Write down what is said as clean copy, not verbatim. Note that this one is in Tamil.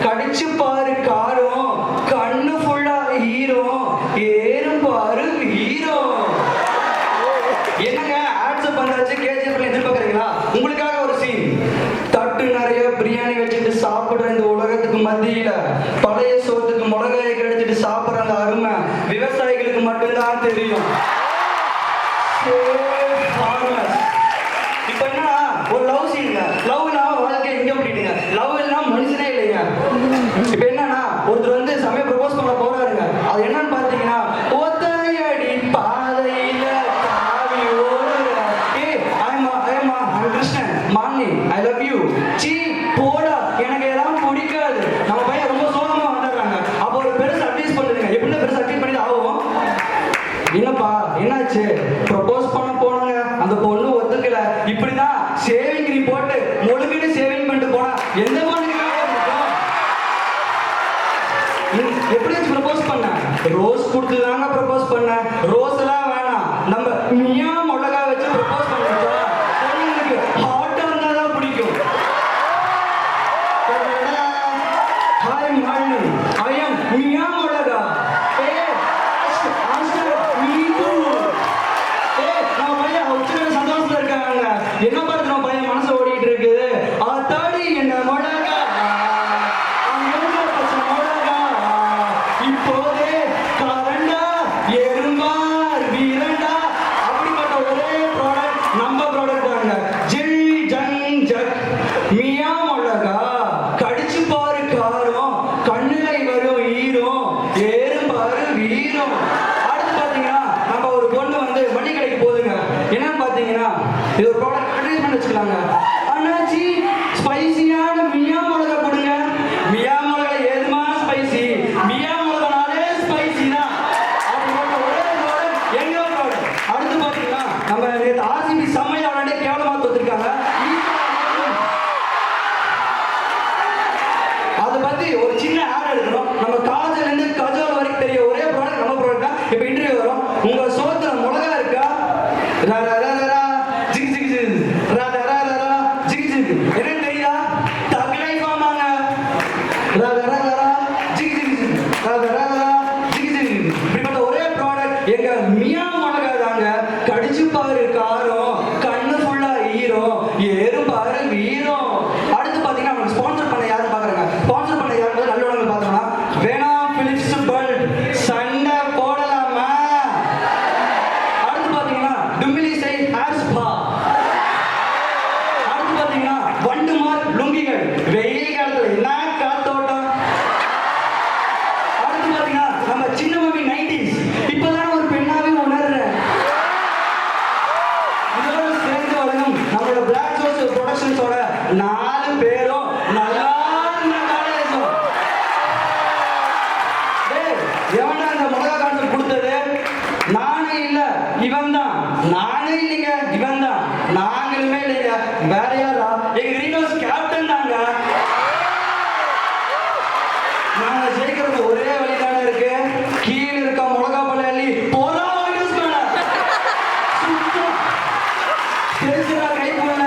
கடிச்சு பாரு காரம், கண்ணு ஃபுல்லா ஹீரோ, ஏறும் பாரு ஹீரோ. என்னங்க ஆட்ஸ் பண்றாச்சு, கேஜிஎஃப்ல எதிர்பார்க்கறீங்களா? உங்களுக்காக ஒரு சீன். தட்டு நிறைய பிரியாணி வச்சுட்டு சாப்பிடுற இந்த உலகத்துக்கு மத்தியில பழைய சோத்துக்கு மிளகாயை கடிச்சிட்டு சாப்பிடுற அந்த அருமை விவசாயிகளுக்கு மட்டும்தான் தெரியும். இப்ப என்ன ஒரு லவ் சீனுங்க. லவ் இல்லாம வாழ்க்கை எங்க பண்ணிட்டுங்க? லவ் இல்லாம மனுஷனே இல்லைங்க. இப்ப என்னன்னா ஒருத்தர் வந்து சமயம் ப்ரப்போஸ் பண்ண போறாருங்க. அது என்னன்னு பாத்தீங்கன்னா, ஒத்தையடி பாதையில தாவி ஓடுற, கிருஷ்ணன் மான்னி ஐ லவ் யூ, சீ போடா எனக்கு எல்லாம் பிடிக்காது. நம்ம பையன் ரொம்ப சோகமா வந்துடுறாங்க. அப்போ ஒரு பெருசு அட்வைஸ் பண்ணுங்க. எப்படின்னா பெருசு அட்வைஸ் பண்ணி ஆகும். என்னப்பா என்னாச்சு? ப்ரப்போஸ் பண்ண போனாங்க, அந்த பொண்ணு ஒத்துக்கல. இப்படிதான் சேவிங் கிரீம் போட்டு முழுகிட்டு சேவிங் பண்ணிட்டு போனா எந்த பொண்ணுக்கு எப்படி ப்ரப்போஸ் பண்ண? ரோஸ் கொடுத்து தாங்க ப்ரப்போஸ் பண்ண. ரோஸ் எல்லாம் வேணாம், நம்ம மியா மிளகா வச்சு ப்ரப்போஸ் பண்ணிட்டா பொண்ணுங்களுக்கு ஹாட்டா இருந்தாதான் பிடிக்கும். ஹாய் மாலினி, ஐ அம் மியா மிளகா. சந்தோஷத்துல இருக்காங்க. என்ன பார்த்து நம்ம பையன் மனசு ஓடிட்டு இருக்குது. ஆத்தாடி என்ன மிளகா, மிளகா இப்போதே கரண்டா எறும்பார் வீரண்டா. அப்படிப்பட்ட ஒரே ப்ராடக்ட் நம்ம ப்ராடக்ட் தாங்க. ஜில் ஜங் ஜக் மியா மிளகா. கடிச்சு பாரு காரம், கண்ணிலை வரும் ஈரோ, ஏறும் பாரு வீரம். அடுத்து பாத்தீங்கன்னா நம்ம ஒரு பொண்ணு வந்து வண்டி கடைக்கு போகுதுங்க. என்னன்னு பாத்தீங்கன்னா இது ஒரு ப்ராடக்ட் அட்வர்டைஸ்மென்ட் வச்சுக்கலாங்க. அண்ணாச்சி ஸ்பைசியான மியா மிளகா கொடுங்க. மியா மிளகா ஏதுமா ஸ்பைசி? மியா மிளகானாலே ஸ்பைசி தான். அப்படிப்பட்ட ஒரே ப்ராடக்ட் எங்க ப்ராடக்ட். அடுத்து பாத்தீங்கன்னா நம்ம ஆர்சிபி செம்மையா விளையாண்டே கேவலமா தோத்துருக்காங்க. அதை பத்தி ஒரு சின்ன ஆட் எடுக்கணும். நம்ம காஜல் இருந்து கஜோல் வரைக்கும் தெரிய ஒரே ப்ராடக்ட் நம்ம ப்ராடக்ட் தான். இப்ப இன்டர்வியூ வரும். உங்க சோத்துல மிளகா இருக்கா? ஜிக் ஜிக் ஜிக் ஜிக் ஜிக் என்ன தெரியுதா? தக்லை ஃபார்மாங்க. ஜிக் ஜிக் ஜிக் ஜிக் ஜிக். இப்படிப்பட்ட ஒரே ப்ராடக்ட் எங்க மியா மிளகா தாங்க. கடிச்சு பாரு காரம், கண்ணு ஃபுல்லா ஹீரோ, ஏறும் பாரு வீரம். அடுத்து பாத்தீங்கன்னா அவங்க ஸ்பான்சர் பண்ண யாரும் பாக்குறாங்க. ஸ்பான்சர் பண்ண யாரும் நல்லவங்க பார்த்தோம்னா வேணா பிலிப்ஸ் பல்ட் சண்டை போடலாமா. அடுத்து பாத்தீங்கன்னா டுமிலி சை ஹேர் ஸ்பா. அடுத்து பாத்தீங்கன்னா வண்டுமார் லுங்கிகள். வெயில் காலத்துல என்ன காத்தோட்டம். அடுத்து பாத்தீங்கன்னா நம்ம சின்ன மம்மி 90s. இப்பதான் ஒரு பெண்ணாவே உணர்றேன். இதோட சேர்ந்து வழங்கும் நம்மளோட பிளாக் சோர்ஸ் ப்ரொடக்ஷன்ஸோட 4 பேரும் நல்லா எவன்டா இந்த மிளகா கான்செப்ட் கொடுத்தது? நானே இல்ல, இவன் தான். நானே இல்லைங்க, இவன் தான். நாங்களுமே இல்லைங்க, வேற யாரா? எங்க ரீனோஸ் கேப்டன் தாங்க. நாங்க ஜெயிக்கிறது ஒரே வழிதானே இருக்கு. கீழே இருக்க மிளகா பள்ளி போறா யூஸ் பண்ண. தெரிஞ்சுடா கை போன